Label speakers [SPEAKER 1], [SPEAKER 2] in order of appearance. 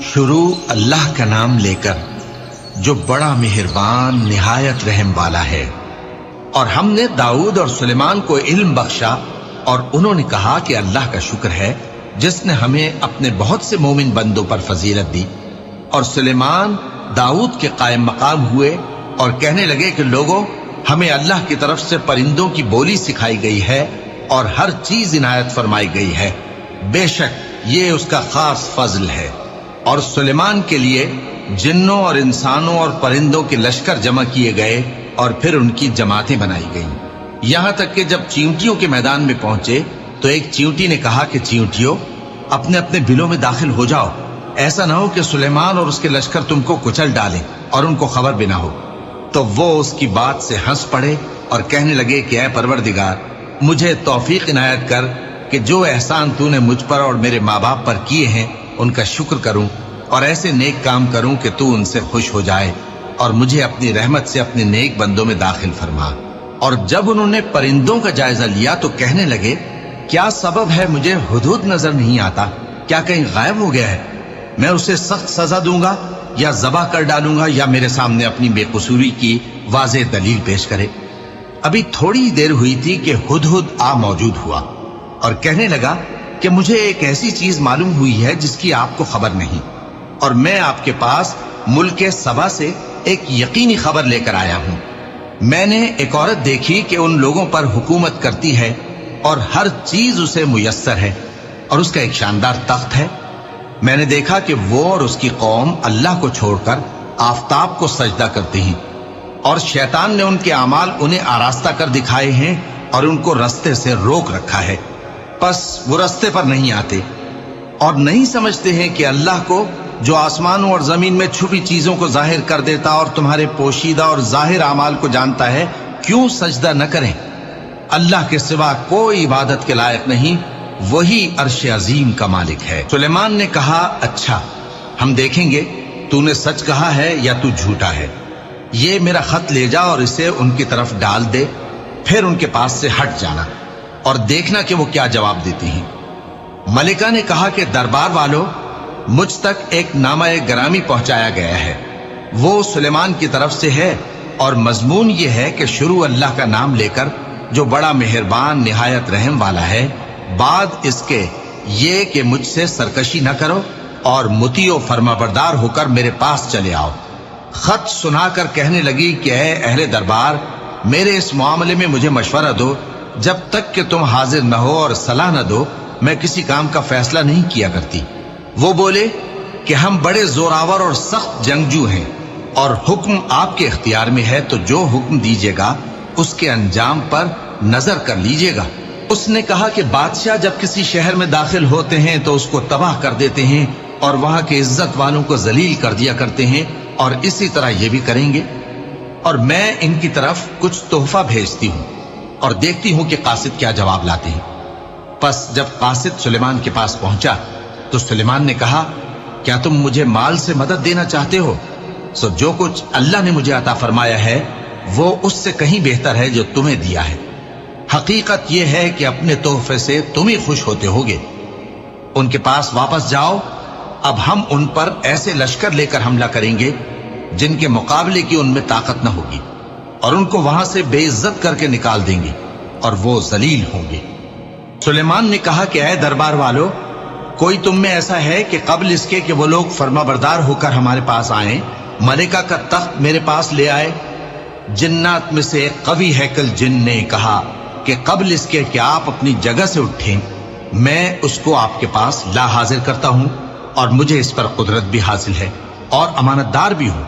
[SPEAKER 1] شروع اللہ کا نام لے کر جو بڑا مہربان نہایت رحم والا ہے۔ اور ہم نے داؤد اور سلیمان کو علم بخشا، اور انہوں نے کہا کہ اللہ کا شکر ہے جس نے ہمیں اپنے بہت سے مومن بندوں پر فضیلت دی۔ اور سلیمان داؤد کے قائم مقام ہوئے اور کہنے لگے کہ لوگوں، ہمیں اللہ کی طرف سے پرندوں کی بولی سکھائی گئی ہے اور ہر چیز عنایت فرمائی گئی ہے، بے شک یہ اس کا خاص فضل ہے۔ اور سلیمان کے لیے جنوں اور انسانوں اور پرندوں کے لشکر جمع کیے گئے اور پھر ان کی جماعتیں بنائی گئیں، یہاں تک کہ جب چیونٹیوں کے میدان میں پہنچے تو ایک چیونٹی نے کہا کہ چیونٹیوں، اپنے اپنے بلوں میں داخل ہو جاؤ، ایسا نہ ہو کہ سلیمان اور اس کے لشکر تم کو کچل ڈالیں اور ان کو خبر بھی نہ ہو۔ تو وہ اس کی بات سے ہنس پڑے اور کہنے لگے کہ اے پروردگار، مجھے توفیق عنایت کر کہ جو احسان تو نے مجھ پر اور میرے ماں باپ پر کیے ہیں ان کا شکر کروں اور ایسے نیک کام کروں کہ تو ان سے خوش ہو جائے، اور مجھے اپنی رحمت سے اپنے نیک بندوں میں داخل فرما۔ اور جب انہوں نے پرندوں کا جائزہ لیا تو کہنے لگے، کیا سبب ہے مجھے ہدہد نظر نہیں آتا؟ کیا کہیں غائب ہو گیا ہے؟ میں اسے سخت سزا دوں گا یا ذبح کر ڈالوں گا یا میرے سامنے اپنی بے قصوری کی واضح دلیل پیش کرے۔ ابھی تھوڑی دیر ہوئی تھی کہ ہدہد آ موجود ہوا اور کہنے لگا کہ مجھے ایک ایسی چیز معلوم ہوئی ہے جس کی آپ کو خبر نہیں، اور میں آپ کے پاس ملک سبا سے ایک یقینی خبر لے کر آیا ہوں۔ میں نے ایک عورت دیکھی کہ ان لوگوں پر حکومت کرتی ہے اور ہر چیز اسے میسر ہے، اور اس کا ایک شاندار تخت ہے۔ میں نے دیکھا کہ وہ اور اس کی قوم اللہ کو چھوڑ کر آفتاب کو سجدہ کرتے ہیں، اور شیطان نے ان کے اعمال انہیں آراستہ کر دکھائے ہیں اور ان کو رستے سے روک رکھا ہے، پس وہ رستے پر نہیں آتے اور نہیں سمجھتے ہیں کہ اللہ کو جو آسمانوں اور زمین میں چھپی چیزوں کو ظاہر کر دیتا اور تمہارے پوشیدہ اور ظاہر اعمال کو جانتا ہے، کیوں سجدہ نہ کریں؟ اللہ کے سوا کوئی عبادت کے لائق نہیں، وہی عرش عظیم کا مالک ہے۔ سلیمان نے کہا، اچھا ہم دیکھیں گے تو نے سچ کہا ہے یا تو جھوٹا ہے۔ یہ میرا خط لے جا اور اسے ان کی طرف ڈال دے، پھر ان کے پاس سے ہٹ جانا اور دیکھنا کہ وہ کیا جواب دیتی ہیں۔ ملکہ نے کہا کہ دربار والو، مجھ تک ایک نامہ گرامی پہنچایا گیا ہے، وہ سلیمان کی طرف سے ہے، اور مضمون یہ ہے کہ شروع اللہ کا نام لے کر جو بڑا مہربان نہایت رحم والا ہے، بعد اس کے یہ کہ مجھ سے سرکشی نہ کرو اور مطیع و فرما بردار ہو کر میرے پاس چلے آؤ۔ خط سنا کر کہنے لگی کہ اے اہل دربار، میرے اس معاملے میں مجھے مشورہ دو، جب تک کہ تم حاضر نہ ہو اور صلاح نہ دو میں کسی کام کا فیصلہ نہیں کیا کرتی۔ وہ بولے کہ ہم بڑے زوراور اور سخت جنگجو ہیں، اور حکم آپ کے اختیار میں ہے، تو جو حکم دیجیے گا اس کے انجام پر نظر کر لیجیے گا۔ اس نے کہا کہ بادشاہ جب کسی شہر میں داخل ہوتے ہیں تو اس کو تباہ کر دیتے ہیں اور وہاں کے عزت والوں کو ذلیل کر دیا کرتے ہیں، اور اسی طرح یہ بھی کریں گے۔ اور میں ان کی طرف کچھ تحفہ بھیجتی ہوں اور دیکھتی ہوں کہ قاصد کیا جواب لاتے ہیں۔ پس جب قاصد سلیمان کے پاس پہنچا تو سلیمان نے کہا، کیا تم مجھے مال سے مدد دینا چاہتے ہو؟ سو جو کچھ اللہ نے مجھے عطا فرمایا ہے وہ اس سے کہیں بہتر ہے جو تمہیں دیا ہے۔ حقیقت یہ ہے کہ اپنے تحفے سے تم ہی خوش ہوتے ہوگے۔ ان کے پاس واپس جاؤ، اب ہم ان پر ایسے لشکر لے کر حملہ کریں گے جن کے مقابلے کی ان میں طاقت نہ ہوگی، اور ان کو وہاں سے بے عزت کر کے نکال دیں گے اور وہ ذلیل ہوں گے۔ سلیمان نے کہا کہ اے دربار والو، کوئی تم میں ایسا ہے کہ قبل اس کے کہ وہ لوگ فرما بردار ہو کر ہمارے پاس آئیں، ملکہ کا تخت میرے پاس لے آئے؟ جنات میں سے ایک قوی ہیکل جن نے کہا کہ قبل اس کے کہ آپ اپنی جگہ سے اٹھیں میں اس کو آپ کے پاس لا حاضر کرتا ہوں، اور مجھے اس پر قدرت بھی حاصل ہے اور امانت دار بھی ہوں۔